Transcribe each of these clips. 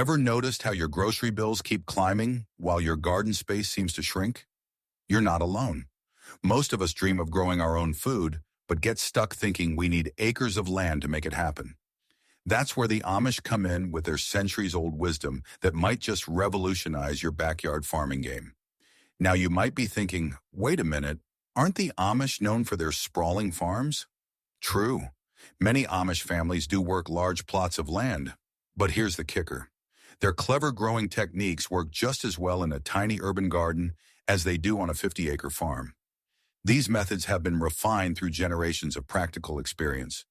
Ever noticed how your grocery bills keep climbing while your garden space seems to shrink? You're not alone. Most of us dream of growing our own food, but get stuck thinking we need acres of land to make it happen. That's where the Amish come in with their centuries-old wisdom that might just revolutionize your backyard farming game. Now you might be thinking, wait a minute, aren't the Amish known for their sprawling farms? True. Many Amish families do work large plots of land. But here's the kicker. Their clever growing techniques work just as well in a tiny urban garden as they do on a 50-acre farm. These methods have been refined through generations of practical experience,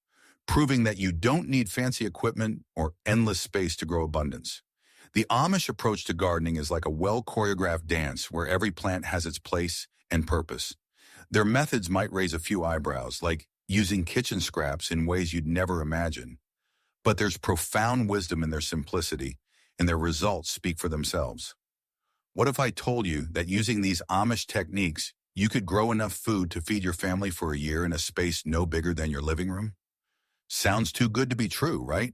proving that you don't need fancy equipment or endless space to grow abundance. The Amish approach to gardening is like a well-choreographed dance where every plant has its place and purpose. Their methods might raise a few eyebrows, like using kitchen scraps in ways you'd never imagine. But there's profound wisdom in their simplicity, and their results speak for themselves. What if I told you that using these Amish techniques, you could grow enough food to feed your family for a year in a space no bigger than your living room? Sounds too good to be true, right?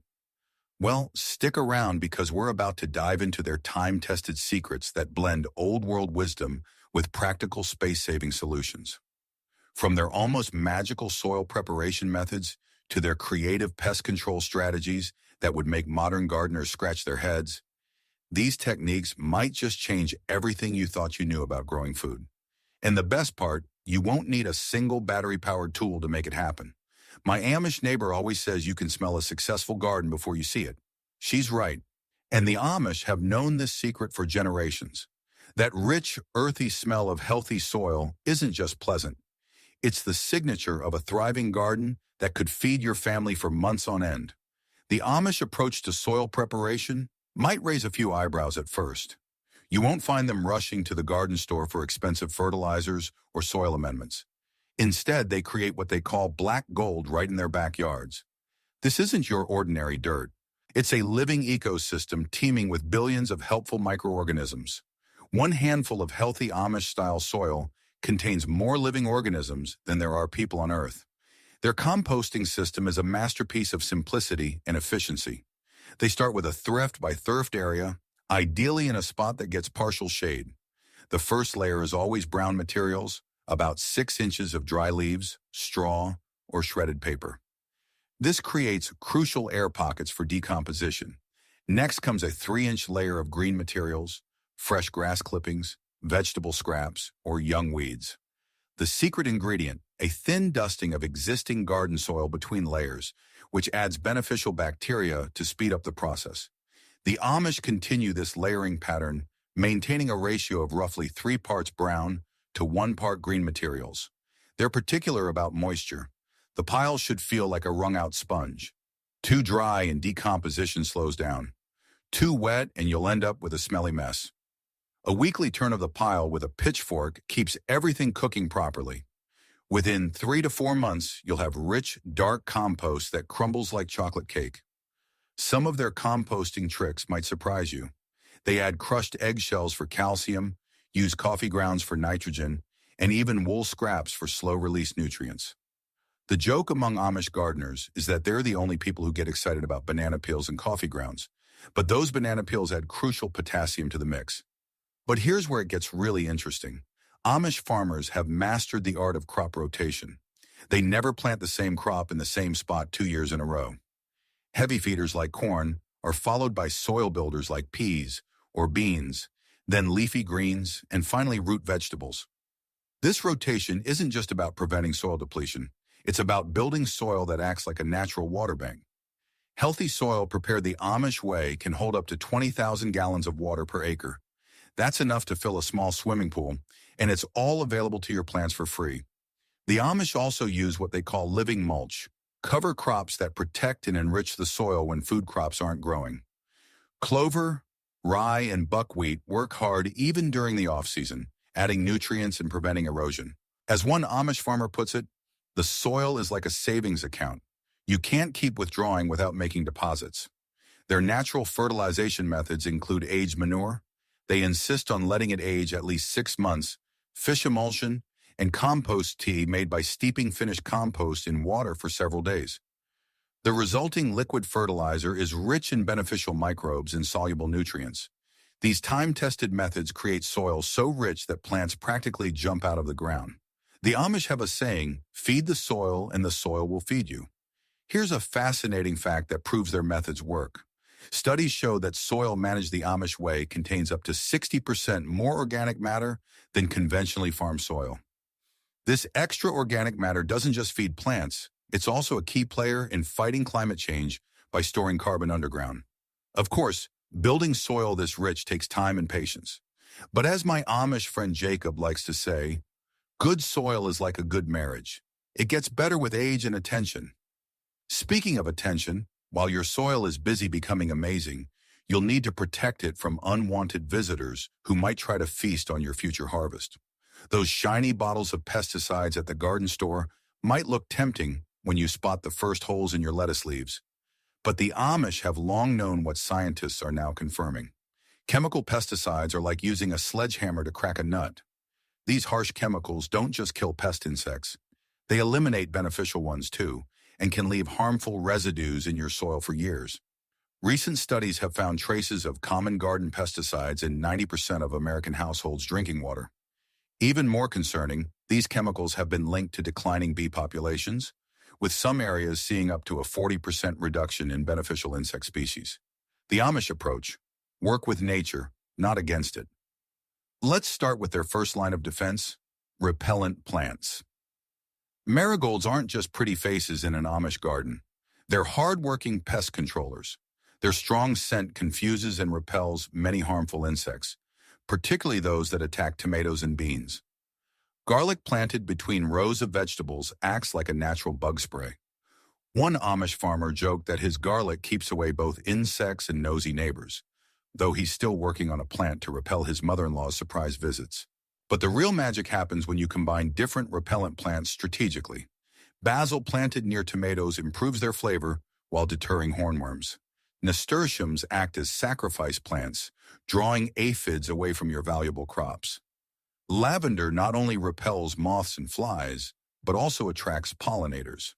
Well, stick around because we're about to dive into their time-tested secrets that blend old-world wisdom with practical space-saving solutions. From their almost magical soil preparation methods to their creative pest control strategies that would make modern gardeners scratch their heads, these techniques might just change everything you thought you knew about growing food. And the best part, you won't need a single battery-powered tool to make it happen. My Amish neighbor always says you can smell a successful garden before you see it. She's right. And the Amish have known this secret for generations. That rich, earthy smell of healthy soil isn't just pleasant. It's the signature of a thriving garden that could feed your family for months on end. The Amish approach to soil preparation might raise a few eyebrows at first. You won't find them rushing to the garden store for expensive fertilizers or soil amendments. Instead, they create what they call black gold right in their backyards. This isn't your ordinary dirt. It's a living ecosystem teeming with billions of helpful microorganisms. One handful of healthy Amish-style soil contains more living organisms than there are people on Earth. Their composting system is a masterpiece of simplicity and efficiency. They start with a thrift by thrift area, ideally in a spot that gets partial shade. The first layer is always brown materials, about 6 inches of dry leaves, straw, or shredded paper. This creates crucial air pockets for decomposition. Next comes a 3-inch layer of green materials, fresh grass clippings, vegetable scraps, or young weeds. The secret ingredient, a thin dusting of existing garden soil between layers, which adds beneficial bacteria to speed up the process. The Amish continue this layering pattern, maintaining a ratio of roughly 3 parts brown to 1 part green materials. They're particular about moisture. The pile should feel like a wrung-out sponge. Too dry and decomposition slows down. Too wet and you'll end up with a smelly mess. A weekly turn of the pile with a pitchfork keeps everything cooking properly. Within 3 to 4 months, you'll have rich, dark compost that crumbles like chocolate cake. Some of their composting tricks might surprise you. They add crushed eggshells for calcium, use coffee grounds for nitrogen, and even wool scraps for slow-release nutrients. The joke among Amish gardeners is that they're the only people who get excited about banana peels and coffee grounds, but those banana peels add crucial potassium to the mix. But here's where it gets really interesting. Amish farmers have mastered the art of crop rotation. They never plant the same crop in the same spot 2 years in a row. Heavy feeders like corn are followed by soil builders like peas or beans, then leafy greens, and finally root vegetables. This rotation isn't just about preventing soil depletion. It's about building soil that acts like a natural water bank. Healthy soil prepared the Amish way can hold up to 20,000 gallons of water per acre. That's enough to fill a small swimming pool, and it's all available to your plants for free. The Amish also use what they call living mulch, cover crops that protect and enrich the soil when food crops aren't growing. Clover, rye, and buckwheat work hard even during the off-season, adding nutrients and preventing erosion. As one Amish farmer puts it, the soil is like a savings account. You can't keep withdrawing without making deposits. Their natural fertilization methods include aged manure. They insist on letting it age at least 6 months, fish emulsion, and compost tea made by steeping finished compost in water for several days. The resulting liquid fertilizer is rich in beneficial microbes and soluble nutrients. These time-tested methods create soil so rich that plants practically jump out of the ground. The Amish have a saying, "Feed the soil and the soil will feed you." Here's a fascinating fact that proves their methods work. Studies show that soil managed the Amish way contains up to 60% more organic matter than conventionally farmed soil. This extra organic matter doesn't just feed plants, it's also a key player in fighting climate change by storing carbon underground. Of course, building soil this rich takes time and patience. But as my Amish friend Jacob likes to say, good soil is like a good marriage. It gets better with age and attention. Speaking of attention, while your soil is busy becoming amazing, you'll need to protect it from unwanted visitors who might try to feast on your future harvest. Those shiny bottles of pesticides at the garden store might look tempting when you spot the first holes in your lettuce leaves. But the Amish have long known what scientists are now confirming. Chemical pesticides are like using a sledgehammer to crack a nut. These harsh chemicals don't just kill pest insects. They eliminate beneficial ones too, and can leave harmful residues in your soil for years. Recent studies have found traces of common garden pesticides in 90% of American households' drinking water. Even more concerning, these chemicals have been linked to declining bee populations, with some areas seeing up to a 40% reduction in beneficial insect species. The Amish approach: work with nature, not against it. Let's start with their first line of defense: repellent plants. Marigolds aren't just pretty faces in an Amish garden. They're hard-working pest controllers. Their strong scent confuses and repels many harmful insects, particularly those that attack tomatoes and beans. Garlic planted between rows of vegetables acts like a natural bug spray. One Amish farmer joked that his garlic keeps away both insects and nosy neighbors, though he's still working on a plant to repel his mother-in-law's surprise visits. But the real magic happens when you combine different repellent plants strategically. Basil planted near tomatoes improves their flavor while deterring hornworms. Nasturtiums act as sacrifice plants, drawing aphids away from your valuable crops. Lavender not only repels moths and flies, but also attracts pollinators.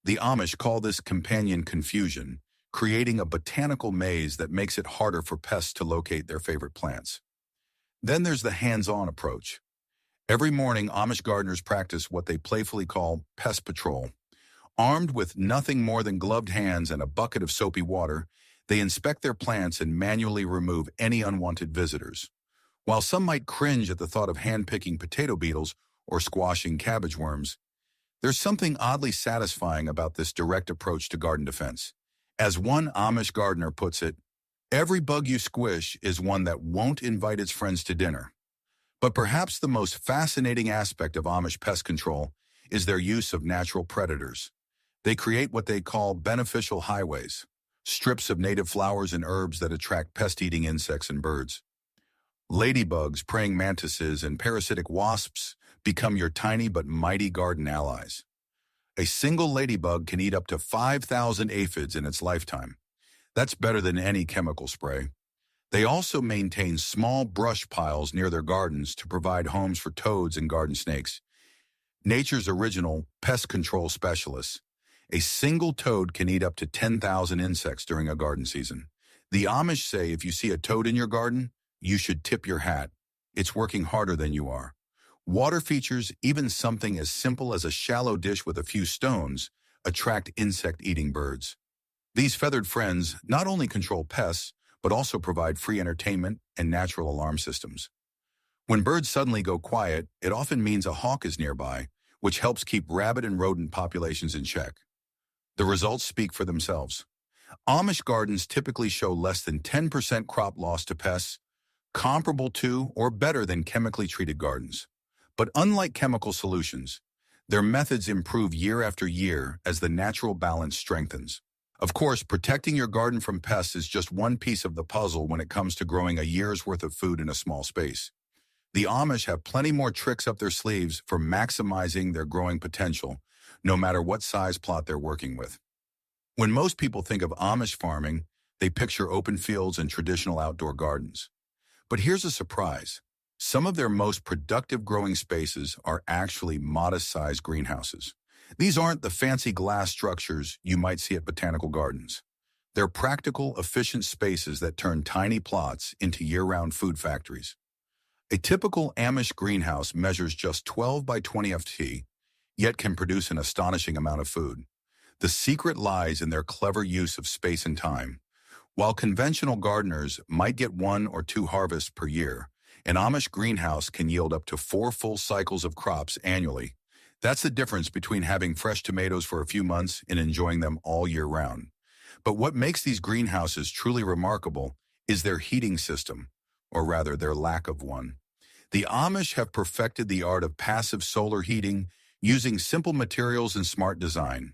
The Amish call this companion confusion, creating a botanical maze that makes it harder for pests to locate their favorite plants. Then there's the hands-on approach. Every morning, Amish gardeners practice what they playfully call pest patrol. Armed with nothing more than gloved hands and a bucket of soapy water, they inspect their plants and manually remove any unwanted visitors. While some might cringe at the thought of hand-picking potato beetles or squashing cabbage worms, there's something oddly satisfying about this direct approach to garden defense. As one Amish gardener puts it, every bug you squish is one that won't invite its friends to dinner. But perhaps the most fascinating aspect of Amish pest control is their use of natural predators. They create what they call beneficial highways, strips of native flowers and herbs that attract pest-eating insects and birds. Ladybugs, praying mantises, and parasitic wasps become your tiny but mighty garden allies. A single ladybug can eat up to 5,000 aphids in its lifetime. That's better than any chemical spray. They also maintain small brush piles near their gardens to provide homes for toads and garden snakes. Nature's original pest control specialists. A single toad can eat up to 10,000 insects during a garden season. The Amish say if you see a toad in your garden, you should tip your hat. It's working harder than you are. Water features, even something as simple as a shallow dish with a few stones, attract insect-eating birds. These feathered friends not only control pests, but also provide free entertainment and natural alarm systems. When birds suddenly go quiet, it often means a hawk is nearby, which helps keep rabbit and rodent populations in check. The results speak for themselves. Amish gardens typically show less than 10% crop loss to pests, comparable to or better than chemically treated gardens. But unlike chemical solutions, their methods improve year after year as the natural balance strengthens. Of course, protecting your garden from pests is just one piece of the puzzle when it comes to growing a year's worth of food in a small space. The Amish have plenty more tricks up their sleeves for maximizing their growing potential, no matter what size plot they're working with. When most people think of Amish farming, they picture open fields and traditional outdoor gardens. But here's a surprise. Some of their most productive growing spaces are actually modest-sized greenhouses. These aren't the fancy glass structures you might see at botanical gardens. They're practical, efficient spaces that turn tiny plots into year-round food factories. A typical Amish greenhouse measures just 12 by 20 ft, yet can produce an astonishing amount of food. The secret lies in their clever use of space and time. While conventional gardeners might get 1 or 2 harvests per year, an Amish greenhouse can yield up to 4 full cycles of crops annually. That's the difference between having fresh tomatoes for a few months and enjoying them all year round. But what makes these greenhouses truly remarkable is their heating system, or rather their lack of one. The Amish have perfected the art of passive solar heating using simple materials and smart design.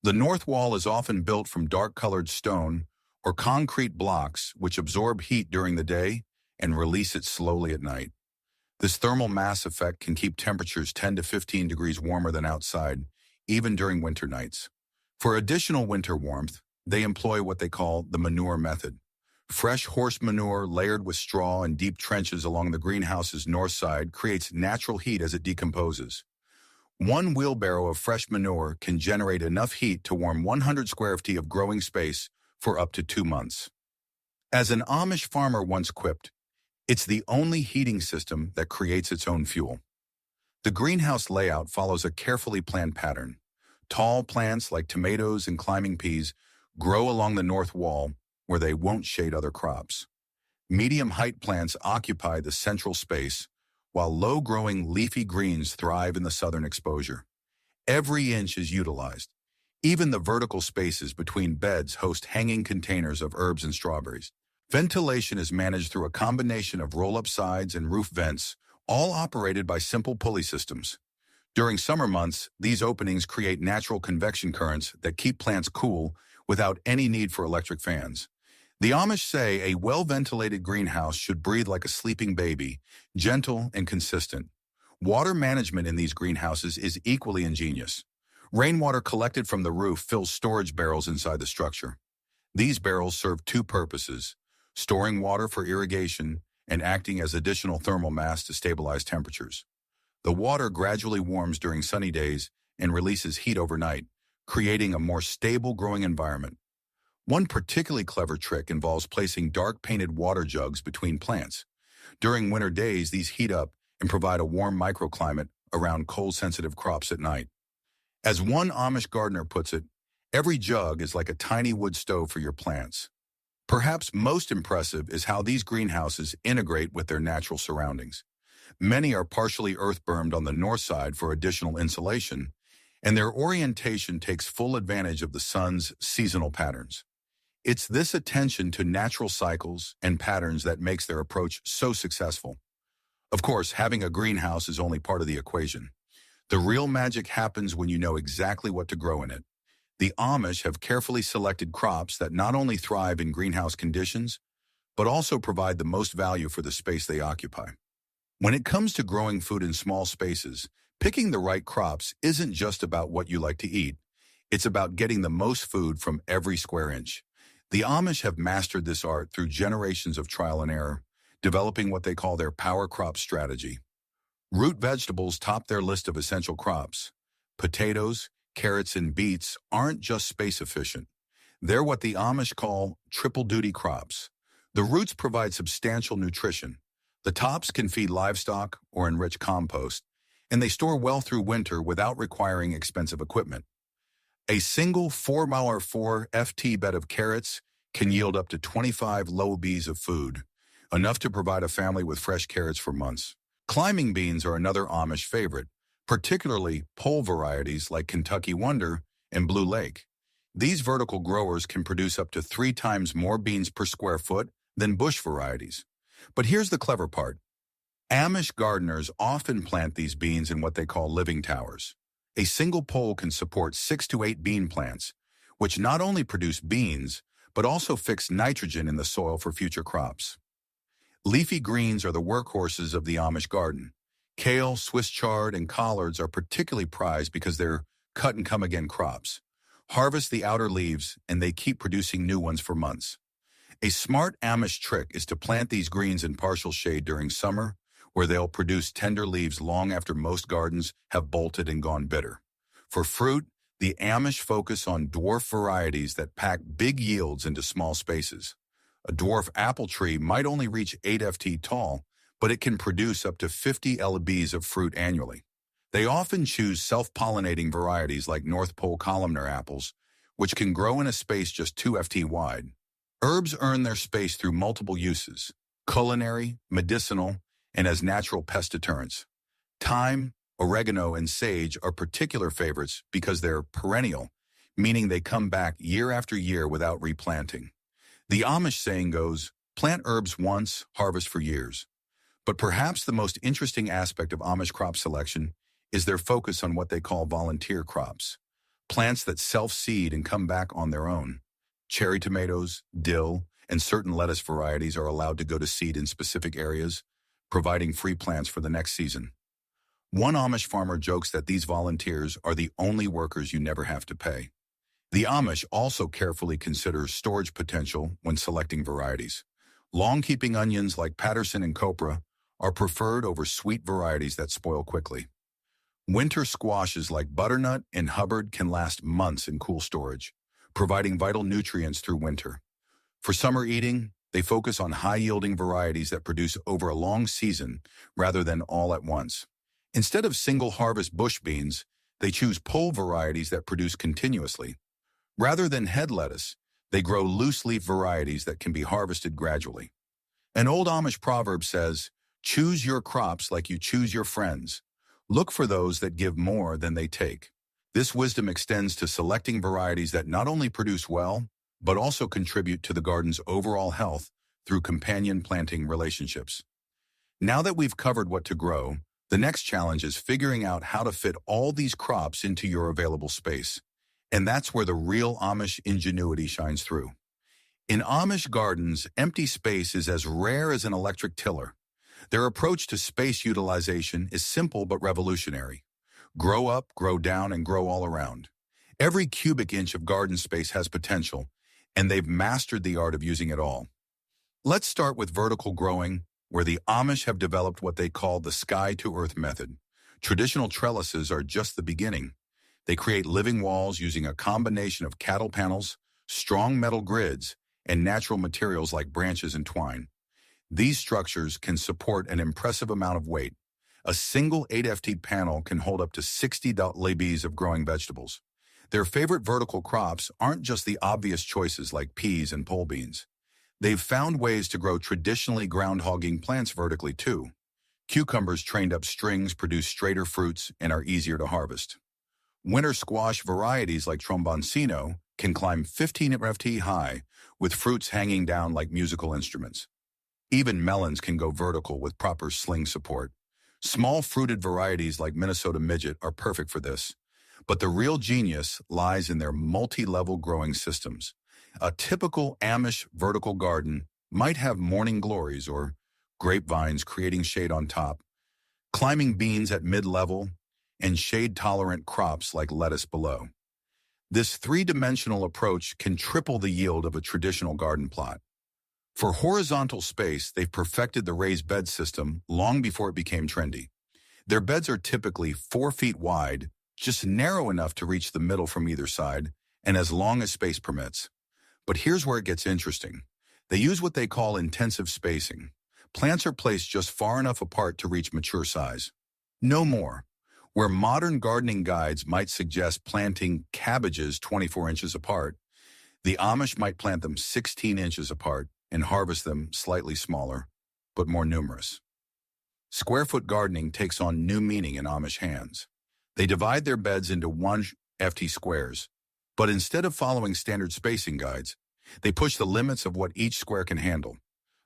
The north wall is often built from dark-colored stone or concrete blocks which absorb heat during the day and release it slowly at night. This thermal mass effect can keep temperatures 10 to 15 degrees warmer than outside, even during winter nights. For additional winter warmth, they employ what they call the manure method. Fresh horse manure layered with straw in deep trenches along the greenhouse's north side creates natural heat as it decomposes. One wheelbarrow of fresh manure can generate enough heat to warm 100 square feet of growing space for up to 2 months. As an Amish farmer once quipped, it's the only heating system that creates its own fuel. The greenhouse layout follows a carefully planned pattern. Tall plants like tomatoes and climbing peas grow along the north wall where they won't shade other crops. Medium-height plants occupy the central space, while low-growing leafy greens thrive in the southern exposure. Every inch is utilized. Even the vertical spaces between beds host hanging containers of herbs and strawberries. Ventilation is managed through a combination of roll-up sides and roof vents, all operated by simple pulley systems. During summer months, these openings create natural convection currents that keep plants cool without any need for electric fans. The Amish say a well-ventilated greenhouse should breathe like a sleeping baby, gentle and consistent. Water management in these greenhouses is equally ingenious. Rainwater collected from the roof fills storage barrels inside the structure. These barrels serve 2 purposes: storing water for irrigation and acting as additional thermal mass to stabilize temperatures. The water gradually warms during sunny days and releases heat overnight, creating a more stable growing environment. One particularly clever trick involves placing dark-painted water jugs between plants. During winter days, these heat up and provide a warm microclimate around cold-sensitive crops at night. As one Amish gardener puts it, every jug is like a tiny wood stove for your plants. Perhaps most impressive is how these greenhouses integrate with their natural surroundings. Many are partially earth-bermed on the north side for additional insulation, and their orientation takes full advantage of the sun's seasonal patterns. It's this attention to natural cycles and patterns that makes their approach so successful. Of course, having a greenhouse is only part of the equation. The real magic happens when you know exactly what to grow in it. The Amish have carefully selected crops that not only thrive in greenhouse conditions, but also provide the most value for the space they occupy. When it comes to growing food in small spaces, picking the right crops isn't just about what you like to eat. It's about getting the most food from every square inch. The Amish have mastered this art through generations of trial and error, developing what they call their power crop strategy. Root vegetables top their list of essential crops. Potatoes, carrots, and beets aren't just space efficient. They're what the Amish call triple-duty crops. The roots provide substantial nutrition. The tops can feed livestock or enrich compost, and they store well through winter without requiring expensive equipment. A single 4x4 FT bed of carrots can yield up to 25 low Bs of food, enough to provide a family with fresh carrots for months. Climbing beans are another Amish favorite, particularly pole varieties like Kentucky Wonder and Blue Lake. These vertical growers can produce up to 3 times more beans per square foot than bush varieties. But here's the clever part. Amish gardeners often plant these beans in what they call living towers. A single pole can support 6 to 8 bean plants, which not only produce beans, but also fix nitrogen in the soil for future crops. Leafy greens are the workhorses of the Amish garden. Kale, Swiss chard, and collards are particularly prized because they're cut-and-come-again crops. Harvest the outer leaves, and they keep producing new ones for months. A smart Amish trick is to plant these greens in partial shade during summer, where they'll produce tender leaves long after most gardens have bolted and gone bitter. For fruit, the Amish focus on dwarf varieties that pack big yields into small spaces. A dwarf apple tree might only reach 8 ft tall, but it can produce up to 50 lbs of fruit annually. They often choose self-pollinating varieties like North Pole columnar apples, which can grow in a space just 2 ft wide. Herbs earn their space through multiple uses: culinary, medicinal, and as natural pest deterrents. Thyme, oregano, and sage are particular favorites because they're perennial, meaning they come back year after year without replanting. The Amish saying goes, plant herbs once, harvest for years. But perhaps the most interesting aspect of Amish crop selection is their focus on what they call volunteer crops, plants that self-seed and come back on their own. Cherry tomatoes, dill, and certain lettuce varieties are allowed to go to seed in specific areas, providing free plants for the next season. One Amish farmer jokes that these volunteers are the only workers you never have to pay. The Amish also carefully consider storage potential when selecting varieties. Long-keeping onions like Patterson and Copra are preferred over sweet varieties that spoil quickly. Winter squashes like butternut and Hubbard can last months in cool storage, providing vital nutrients through winter. For summer eating, they focus on high-yielding varieties that produce over a long season rather than all at once. Instead of single-harvest bush beans, they choose pole varieties that produce continuously. Rather than head lettuce, they grow loose-leaf varieties that can be harvested gradually. An old Amish proverb says, "Choose your crops like you choose your friends. Look for those that give more than they take." This wisdom extends to selecting varieties that not only produce well, but also contribute to the garden's overall health through companion planting relationships. Now that we've covered what to grow, the next challenge is figuring out how to fit all these crops into your available space. And that's where the real Amish ingenuity shines through. In Amish gardens, empty space is as rare as an electric tiller. Their approach to space utilization is simple but revolutionary. Grow up, grow down, and grow all around. Every cubic inch of garden space has potential, and they've mastered the art of using it all. Let's start with vertical growing, where the Amish have developed what they call the sky-to-earth method. Traditional trellises are just the beginning. They create living walls using a combination of cattle panels, strong metal grids, and natural materials like branches and twine. These structures can support an impressive amount of weight. A single 8 ft panel can hold up to 60 lbs of growing vegetables. Their favorite vertical crops aren't just the obvious choices like peas and pole beans. They've found ways to grow traditionally ground-hogging plants vertically too. Cucumbers trained up strings produce straighter fruits and are easier to harvest. Winter squash varieties like Tromboncino can climb 15 ft high, with fruits hanging down like musical instruments. Even melons can go vertical with proper sling support. Small fruited varieties like Minnesota Midget are perfect for this. But the real genius lies in their multi-level growing systems. A typical Amish vertical garden might have morning glories or grapevines creating shade on top, climbing beans at mid-level, and shade-tolerant crops like lettuce below. This three-dimensional approach can triple the yield of a traditional garden plot. For horizontal space, they've perfected the raised bed system long before it became trendy. Their beds are typically 4 feet wide, just narrow enough to reach the middle from either side, and as long as space permits. But here's where it gets interesting. They use what they call intensive spacing. Plants are placed just far enough apart to reach mature size. No more. Where modern gardening guides might suggest planting cabbages 24 inches apart, the Amish might plant them 16 inches apart and harvest them slightly smaller, but more numerous. Square-foot gardening takes on new meaning in Amish hands. They divide their beds into 1 ft squares, but instead of following standard spacing guides, they push the limits of what each square can handle.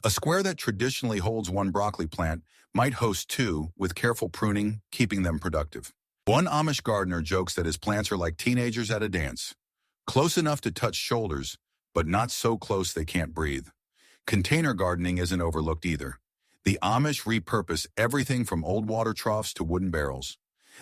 A square that traditionally holds 1 broccoli plant might host 2 with careful pruning, keeping them productive. One Amish gardener jokes that his plants are like teenagers at a dance, close enough to touch shoulders, but not so close they can't breathe. Container gardening isn't overlooked either. The Amish repurpose everything from old water troughs to wooden barrels.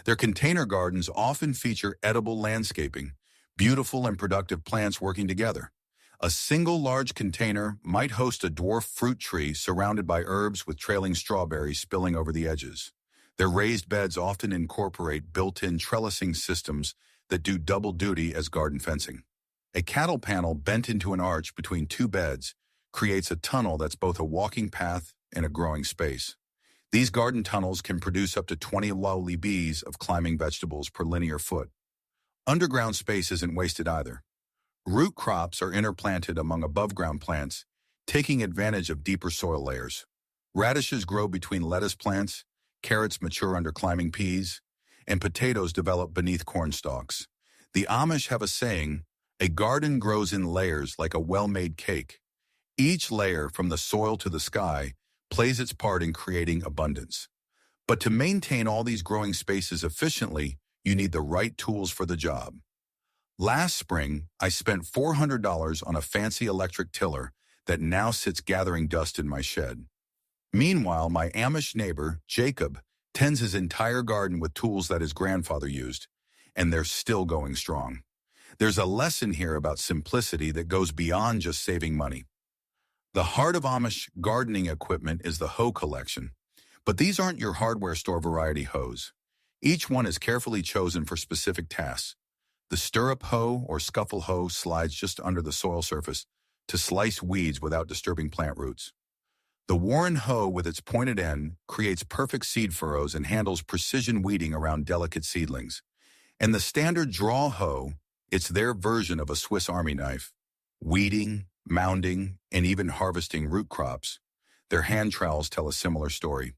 Their container gardens often feature edible landscaping, beautiful and productive plants working together. A single large container might host a dwarf fruit tree surrounded by herbs with trailing strawberries spilling over the edges. Their raised beds often incorporate built-in trellising systems that do double duty as garden fencing. A cattle panel bent into an arch between two beds creates a tunnel that's both a walking path and a growing space. These garden tunnels can produce up to 20 lowly bees of climbing vegetables per linear foot. Underground space isn't wasted either. Root crops are interplanted among above-ground plants, taking advantage of deeper soil layers. Radishes grow between lettuce plants, carrots mature under climbing peas, and potatoes develop beneath corn stalks. The Amish have a saying, "A garden grows in layers like a well-made cake." Each layer, from the soil to the sky, plays its part in creating abundance. But to maintain all these growing spaces efficiently, you need the right tools for the job. Last spring, I spent $400 on a fancy electric tiller that now sits gathering dust in my shed. Meanwhile, my Amish neighbor, Jacob, tends his entire garden with tools that his grandfather used, and they're still going strong. There's a lesson here about simplicity that goes beyond just saving money. The heart of Amish gardening equipment is the hoe collection, but these aren't your hardware store variety hoes. Each one is carefully chosen for specific tasks. The stirrup hoe or scuffle hoe slides just under the soil surface to slice weeds without disturbing plant roots. The Warren hoe with its pointed end creates perfect seed furrows and handles precision weeding around delicate seedlings. And the standard draw hoe, it's their version of a Swiss Army knife. Weeding, mounding, and even harvesting root crops. Their hand trowels tell a similar story.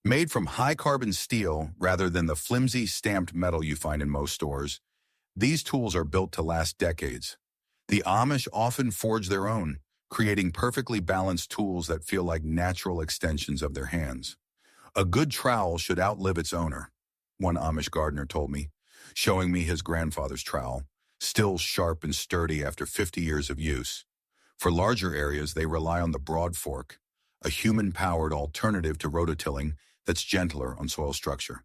Made from high-carbon steel rather than the flimsy stamped metal you find in most stores, these tools are built to last decades. The Amish often forge their own, creating perfectly balanced tools that feel like natural extensions of their hands. A good trowel should outlive its owner, one Amish gardener told me, showing me his grandfather's trowel, still sharp and sturdy after 50 years of use. For larger areas, they rely on the broad fork, a human-powered alternative to rototilling that's gentler on soil structure.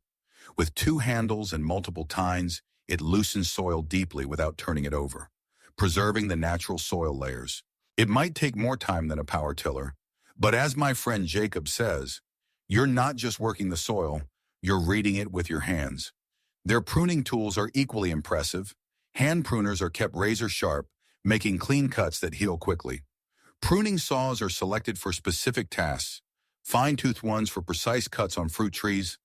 With two handles and multiple tines, it loosens soil deeply without turning it over, preserving the natural soil layers. It might take more time than a power tiller, but as my friend Jacob says, you're not just working the soil, you're reading it with your hands. Their pruning tools are equally impressive. Hand pruners are kept razor sharp, making clean cuts that heal quickly. Pruning saws are selected for specific tasks, fine-toothed ones for precise cuts on fruit trees,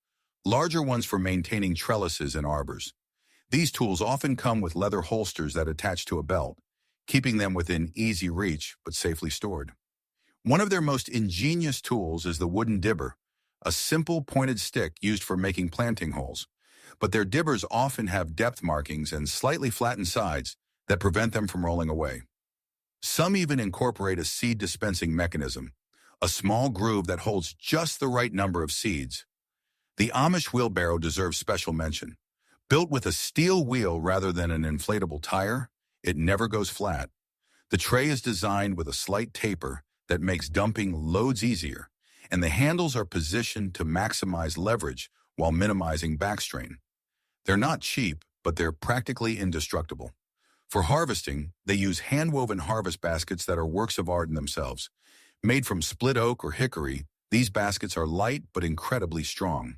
larger ones for maintaining trellises and arbors. These tools often come with leather holsters that attach to a belt, keeping them within easy reach but safely stored. One of their most ingenious tools is the wooden dibber, a simple pointed stick used for making planting holes. But their dibbers often have depth markings and slightly flattened sides that prevent them from rolling away. Some even incorporate a seed dispensing mechanism, a small groove that holds just the right number of seeds. The Amish wheelbarrow deserves special mention. Built with a steel wheel rather than an inflatable tire, it never goes flat. The tray is designed with a slight taper that makes dumping loads easier, and the handles are positioned to maximize leverage while minimizing backstrain. They're not cheap, but they're practically indestructible. For harvesting, they use hand-woven harvest baskets that are works of art in themselves. Made from split oak or hickory, these baskets are light but incredibly strong.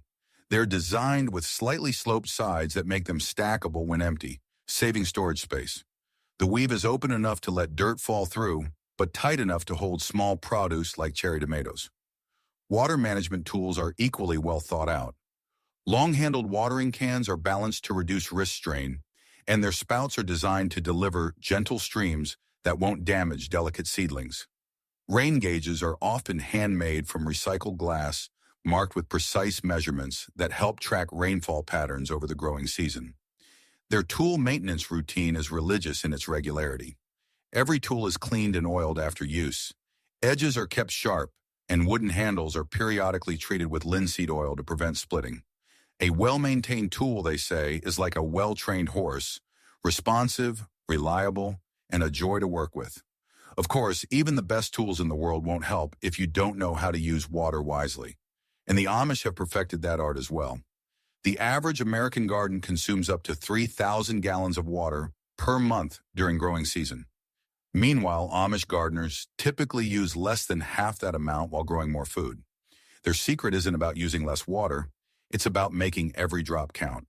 They're designed with slightly sloped sides that make them stackable when empty, saving storage space. The weave is open enough to let dirt fall through, but tight enough to hold small produce like cherry tomatoes. Water management tools are equally well thought out. Long-handled watering cans are balanced to reduce wrist strain, and their spouts are designed to deliver gentle streams that won't damage delicate seedlings. Rain gauges are often handmade from recycled glass, marked with precise measurements that help track rainfall patterns over the growing season. Their tool maintenance routine is religious in its regularity. Every tool is cleaned and oiled after use. Edges are kept sharp, and wooden handles are periodically treated with linseed oil to prevent splitting. A well-maintained tool, they say, is like a well-trained horse, responsive, reliable, and a joy to work with. Of course, even the best tools in the world won't help if you don't know how to use water wisely. And the Amish have perfected that art as well. The average American garden consumes up to 3,000 gallons of water per month during growing season. Meanwhile, Amish gardeners typically use less than half that amount while growing more food. Their secret isn't about using less water, it's about making every drop count.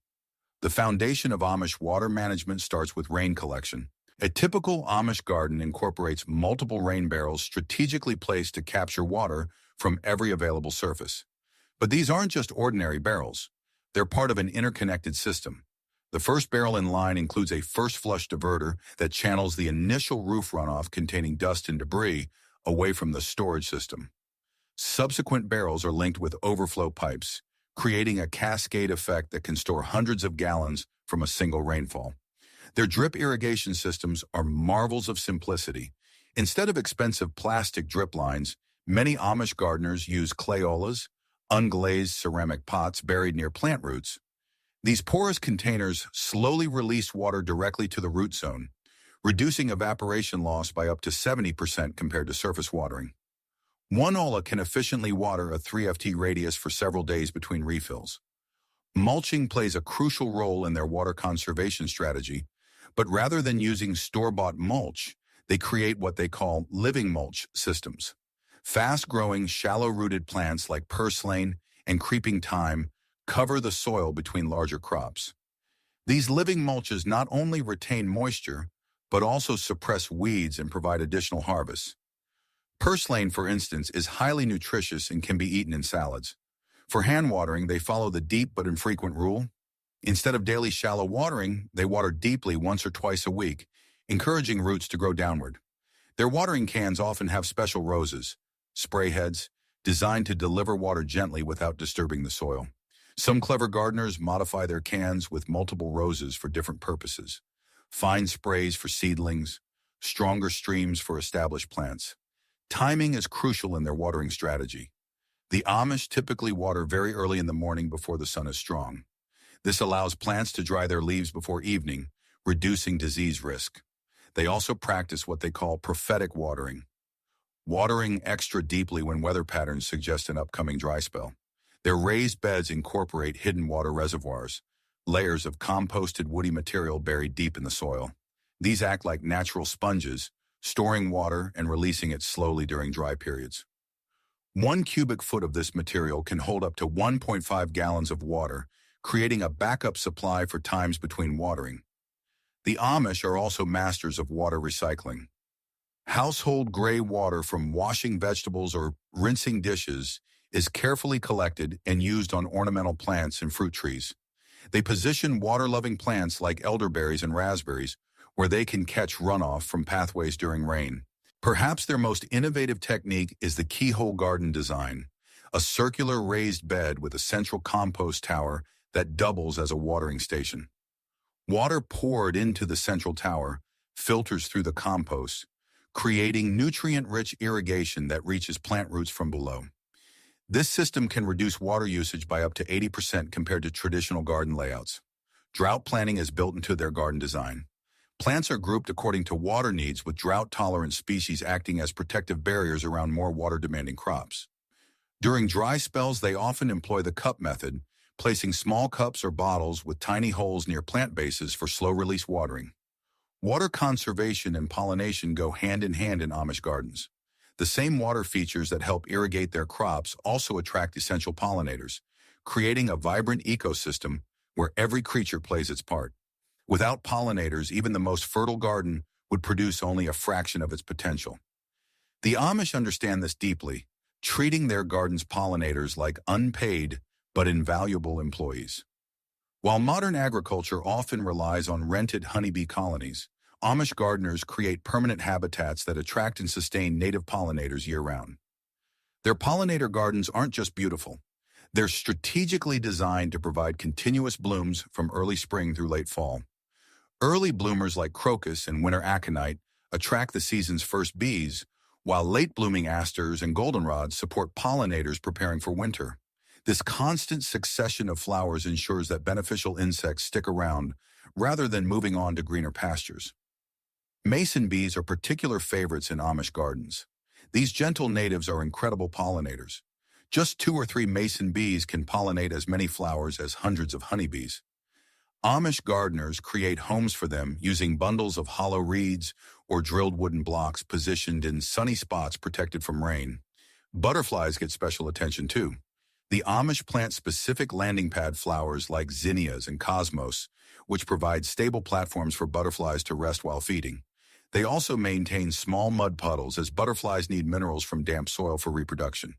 The foundation of Amish water management starts with rain collection. A typical Amish garden incorporates multiple rain barrels strategically placed to capture water from every available surface. But these aren't just ordinary barrels. They're part of an interconnected system. The first barrel in line includes a first flush diverter that channels the initial roof runoff containing dust and debris away from the storage system. Subsequent barrels are linked with overflow pipes, creating a cascade effect that can store hundreds of gallons from a single rainfall. Their drip irrigation systems are marvels of simplicity. Instead of expensive plastic drip lines, many Amish gardeners use clayolas, unglazed ceramic pots buried near plant roots. These porous containers slowly release water directly to the root zone, reducing evaporation loss by up to 70% compared to surface watering. One olla can efficiently water a 3 ft radius for several days between refills. Mulching plays a crucial role in their water conservation strategy, but rather than using store-bought mulch, they create what they call living mulch systems. Fast-growing, shallow-rooted plants like purslane and creeping thyme cover the soil between larger crops. These living mulches not only retain moisture, but also suppress weeds and provide additional harvests. Purslane, for instance, is highly nutritious and can be eaten in salads. For hand watering, they follow the deep but infrequent rule. Instead of daily shallow watering, they water deeply once or twice a week, encouraging roots to grow downward. Their watering cans often have special roses, spray heads, designed to deliver water gently without disturbing the soil. Some clever gardeners modify their cans with multiple roses for different purposes. Fine sprays for seedlings, stronger streams for established plants. Timing is crucial in their watering strategy. The Amish typically water very early in the morning before the sun is strong. This allows plants to dry their leaves before evening, reducing disease risk. They also practice what they call prophetic watering, watering extra deeply when weather patterns suggest an upcoming dry spell. Their raised beds incorporate hidden water reservoirs, layers of composted woody material buried deep in the soil. These act like natural sponges, storing water and releasing it slowly during dry periods. 1 cubic foot of this material can hold up to 1.5 gallons of water, creating a backup supply for times between watering. The Amish are also masters of water recycling. Household gray water from washing vegetables or rinsing dishes is carefully collected and used on ornamental plants and fruit trees. They position water-loving plants like elderberries and raspberries where they can catch runoff from pathways during rain. Perhaps their most innovative technique is the keyhole garden design, a circular raised bed with a central compost tower that doubles as a watering station. Water poured into the central tower filters through the compost, creating nutrient-rich irrigation that reaches plant roots from below. This system can reduce water usage by up to 80% compared to traditional garden layouts. Drought planning is built into their garden design. Plants are grouped according to water needs, with drought-tolerant species acting as protective barriers around more water-demanding crops. During dry spells, they often employ the cup method, placing small cups or bottles with tiny holes near plant bases for slow-release watering. Water conservation and pollination go hand in hand in Amish gardens. The same water features that help irrigate their crops also attract essential pollinators, creating a vibrant ecosystem where every creature plays its part. Without pollinators, even the most fertile garden would produce only a fraction of its potential. The Amish understand this deeply, treating their garden's pollinators like unpaid but invaluable employees. While modern agriculture often relies on rented honeybee colonies, Amish gardeners create permanent habitats that attract and sustain native pollinators year-round. Their pollinator gardens aren't just beautiful. They're strategically designed to provide continuous blooms from early spring through late fall. Early bloomers like crocus and winter aconite attract the season's first bees, while late-blooming asters and goldenrods support pollinators preparing for winter. This constant succession of flowers ensures that beneficial insects stick around rather than moving on to greener pastures. Mason bees are particular favorites in Amish gardens. These gentle natives are incredible pollinators. Just 2 or 3 mason bees can pollinate as many flowers as hundreds of honeybees. Amish gardeners create homes for them using bundles of hollow reeds or drilled wooden blocks positioned in sunny spots protected from rain. Butterflies get special attention too. The Amish plant specific landing pad flowers like zinnias and cosmos, which provide stable platforms for butterflies to rest while feeding. They also maintain small mud puddles as butterflies need minerals from damp soil for reproduction.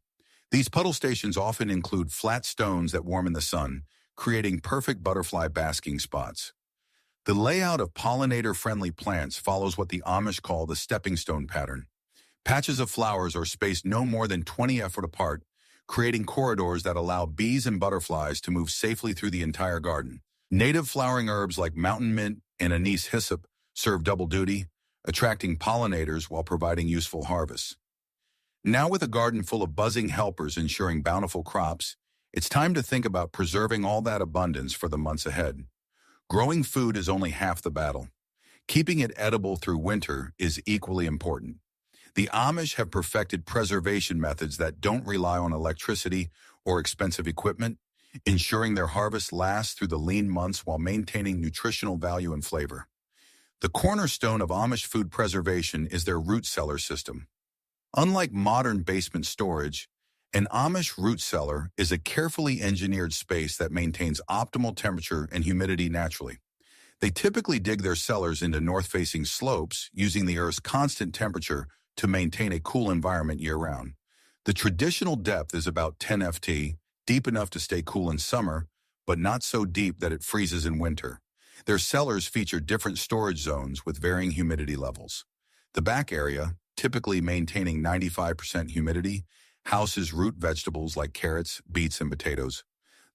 These puddle stations often include flat stones that warm in the sun, creating perfect butterfly basking spots. The layout of pollinator-friendly plants follows what the Amish call the stepping stone pattern. Patches of flowers are spaced no more than 20 feet apart, creating corridors that allow bees and butterflies to move safely through the entire garden. Native flowering herbs like mountain mint and anise hyssop serve double duty, attracting pollinators while providing useful harvests. Now with a garden full of buzzing helpers ensuring bountiful crops, it's time to think about preserving all that abundance for the months ahead. Growing food is only half the battle. Keeping it edible through winter is equally important. The Amish have perfected preservation methods that don't rely on electricity or expensive equipment, ensuring their harvest lasts through the lean months while maintaining nutritional value and flavor. The cornerstone of Amish food preservation is their root cellar system. Unlike modern basement storage, an Amish root cellar is a carefully engineered space that maintains optimal temperature and humidity naturally. They typically dig their cellars into north-facing slopes, using the Earth's constant temperature to maintain a cool environment year-round. The traditional depth is about 10 ft, deep enough to stay cool in summer, but not so deep that it freezes in winter. Their cellars feature different storage zones with varying humidity levels. The back area, typically maintaining 95% humidity, houses root vegetables like carrots, beets, and potatoes.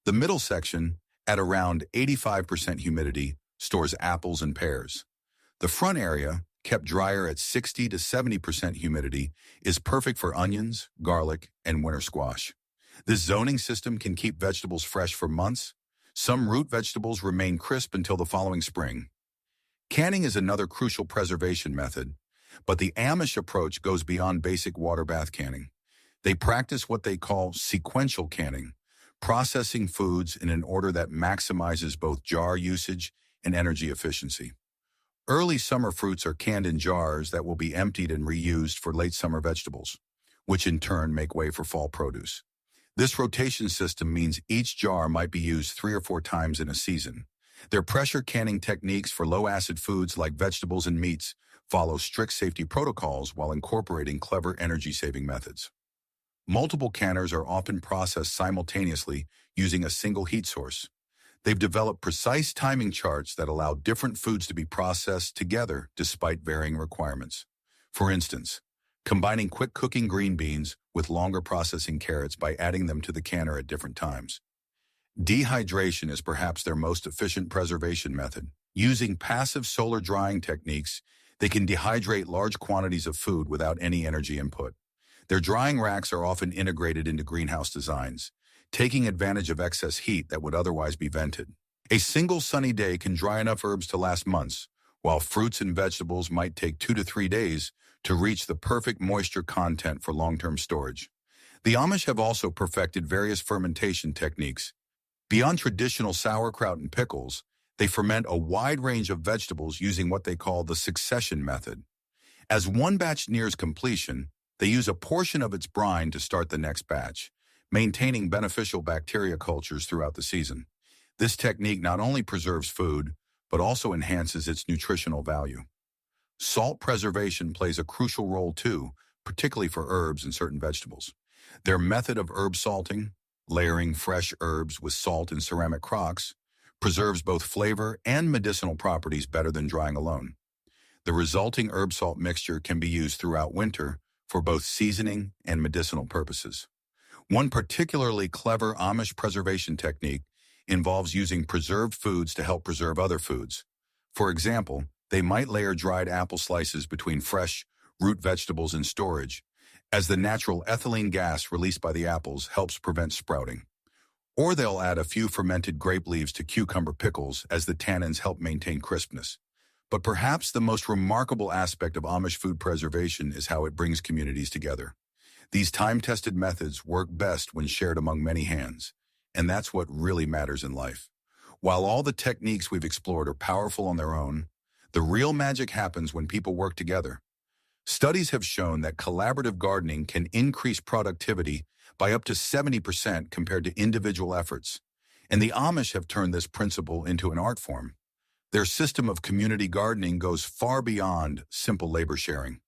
The middle section, at around 85% humidity, stores apples and pears. The front area, kept drier at 60 to 70% humidity, is perfect for onions, garlic, and winter squash. This zoning system can keep vegetables fresh for months. Some root vegetables remain crisp until the following spring. Canning is another crucial preservation method, but the Amish approach goes beyond basic water bath canning. They practice what they call sequential canning, processing foods in an order that maximizes both jar usage and energy efficiency. Early summer fruits are canned in jars that will be emptied and reused for late summer vegetables, which in turn make way for fall produce. This rotation system means each jar might be used 3 or 4 times in a season. Their pressure canning techniques for low-acid foods like vegetables and meats follow strict safety protocols while incorporating clever energy-saving methods. Multiple canners are often processed simultaneously using a single heat source. They've developed precise timing charts that allow different foods to be processed together despite varying requirements. For instance, combining quick cooking green beans with longer processing carrots by adding them to the canner at different times. Dehydration is perhaps their most efficient preservation method. Using passive solar drying techniques, they can dehydrate large quantities of food without any energy input. Their drying racks are often integrated into greenhouse designs, taking advantage of excess heat that would otherwise be vented. A single sunny day can dry enough herbs to last months, while fruits and vegetables might take 2 to 3 days to reach the perfect moisture content for long-term storage. The Amish have also perfected various fermentation techniques. Beyond traditional sauerkraut and pickles, they ferment a wide range of vegetables using what they call the succession method. As one batch nears completion, they use a portion of its brine to start the next batch, maintaining beneficial bacteria cultures throughout the season. This technique not only preserves food, but also enhances its nutritional value. Salt preservation plays a crucial role too, particularly for herbs and certain vegetables. Their method of herb salting, layering fresh herbs with salt in ceramic crocks, preserves both flavor and medicinal properties better than drying alone. The resulting herb salt mixture can be used throughout winter for both seasoning and medicinal purposes. One particularly clever Amish preservation technique involves using preserved foods to help preserve other foods. For example, they might layer dried apple slices between fresh root vegetables in storage, as the natural ethylene gas released by the apples helps prevent sprouting. Or they'll add a few fermented grape leaves to cucumber pickles as the tannins help maintain crispness. But perhaps the most remarkable aspect of Amish food preservation is how it brings communities together. These time-tested methods work best when shared among many hands, and that's what really matters in life. While all the techniques we've explored are powerful on their own, the real magic happens when people work together. Studies have shown that collaborative gardening can increase productivity by up to 70% compared to individual efforts, and the Amish have turned this principle into an art form. Their system of community gardening goes far beyond simple labor sharing.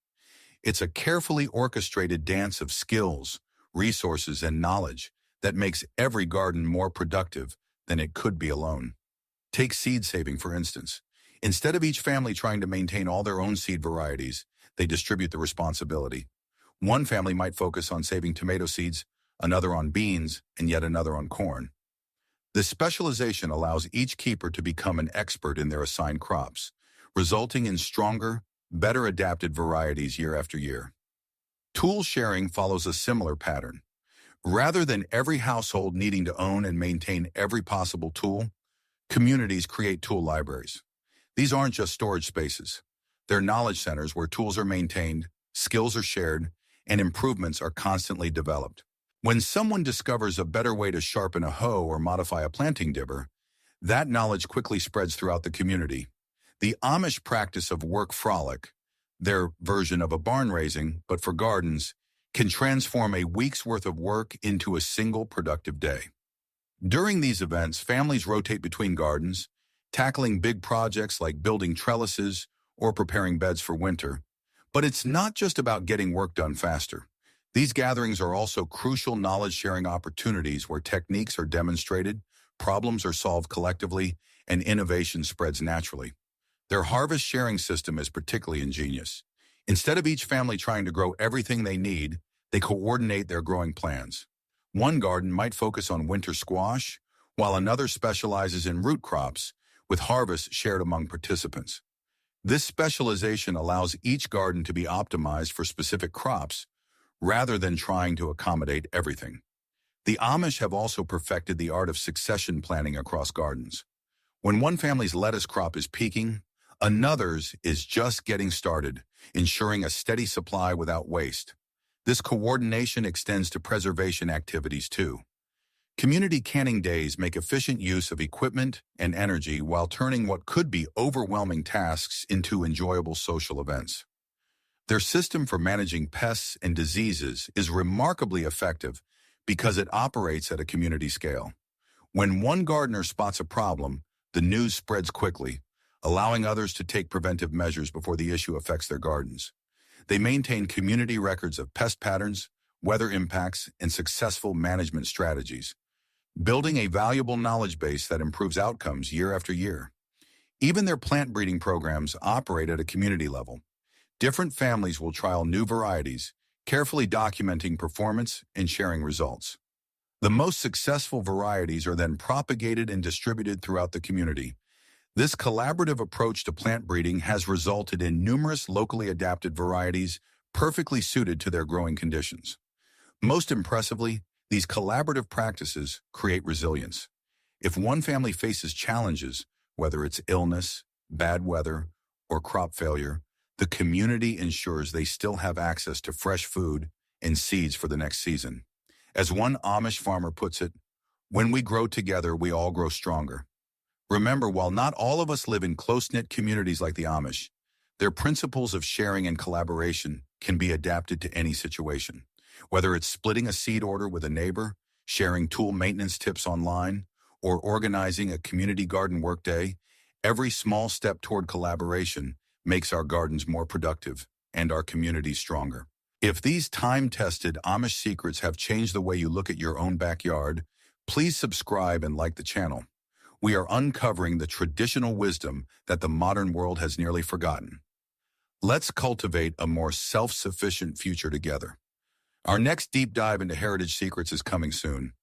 It's a carefully orchestrated dance of skills, resources, and knowledge that makes every garden more productive than it could be alone. Take seed saving, for instance. Instead of each family trying to maintain all their own seed varieties, they distribute the responsibility. One family might focus on saving tomato seeds, another on beans, and yet another on corn. This specialization allows each keeper to become an expert in their assigned crops, resulting in stronger, better adapted varieties year after year. Tool sharing follows a similar pattern. Rather than every household needing to own and maintain every possible tool, communities create tool libraries. These aren't just storage spaces. They're knowledge centers where tools are maintained, skills are shared, and improvements are constantly developed. When someone discovers a better way to sharpen a hoe or modify a planting dibber, that knowledge quickly spreads throughout the community. The Amish practice of work frolic, their version of a barn raising, but for gardens, can transform a week's worth of work into a single productive day. During these events, families rotate between gardens, tackling big projects like building trellises or preparing beds for winter. But it's not just about getting work done faster. These gatherings are also crucial knowledge-sharing opportunities where techniques are demonstrated, problems are solved collectively, and innovation spreads naturally. Their harvest sharing system is particularly ingenious. Instead of each family trying to grow everything they need, they coordinate their growing plans. One garden might focus on winter squash, while another specializes in root crops, with harvests shared among participants. This specialization allows each garden to be optimized for specific crops, rather than trying to accommodate everything. The Amish have also perfected the art of succession planning across gardens. When one family's lettuce crop is peaking, another's is just getting started, ensuring a steady supply without waste. This coordination extends to preservation activities too. Community canning days make efficient use of equipment and energy while turning what could be overwhelming tasks into enjoyable social events. Their system for managing pests and diseases is remarkably effective because it operates at a community scale. When one gardener spots a problem, the news spreads quickly, allowing others to take preventive measures before the issue affects their gardens. They maintain community records of pest patterns, weather impacts, and successful management strategies, building a valuable knowledge base that improves outcomes year after year. Even their plant breeding programs operate at a community level. Different families will trial new varieties, carefully documenting performance and sharing results. The most successful varieties are then propagated and distributed throughout the community. This collaborative approach to plant breeding has resulted in numerous locally adapted varieties perfectly suited to their growing conditions. Most impressively, these collaborative practices create resilience. If one family faces challenges, whether it's illness, bad weather, or crop failure, the community ensures they still have access to fresh food and seeds for the next season. As one Amish farmer puts it, when we grow together, we all grow stronger. Remember, while not all of us live in close-knit communities like the Amish, their principles of sharing and collaboration can be adapted to any situation. Whether it's splitting a seed order with a neighbor, sharing tool maintenance tips online, or organizing a community garden workday, every small step toward collaboration makes our gardens more productive and our communities stronger. If these time-tested Amish secrets have changed the way you look at your own backyard, please subscribe and like the channel. We are uncovering the traditional wisdom that the modern world has nearly forgotten. Let's cultivate a more self-sufficient future together. Our next deep dive into heritage secrets is coming soon.